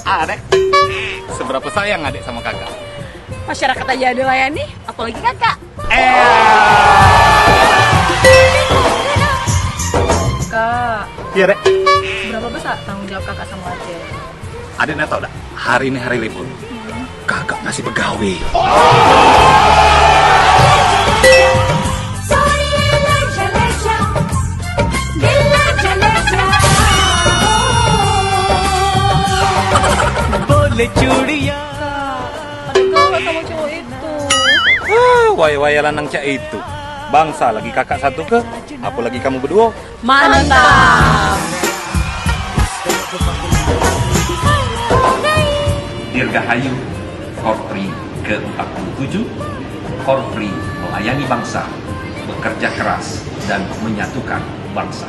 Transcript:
Adek, seberapa sayang adek sama kakak? Masyarakat aja ada layani, apalagi kakak. Kak, Iya dek. berapa besar tanggung jawab kakak sama Aceh? Adeknya tau dah, hari ini hari libur. Kakak masih pegawai. Boleh curiya. Ada gawat sama cowok itu. Waya-waya lanang cak itu. Bangsa lagi kakak satu ke, apalagi kamu berdua. Mantap. Dirgahayu Korpri ke-47, Korpri melayani bangsa, bekerja keras dan menyatukan bangsa.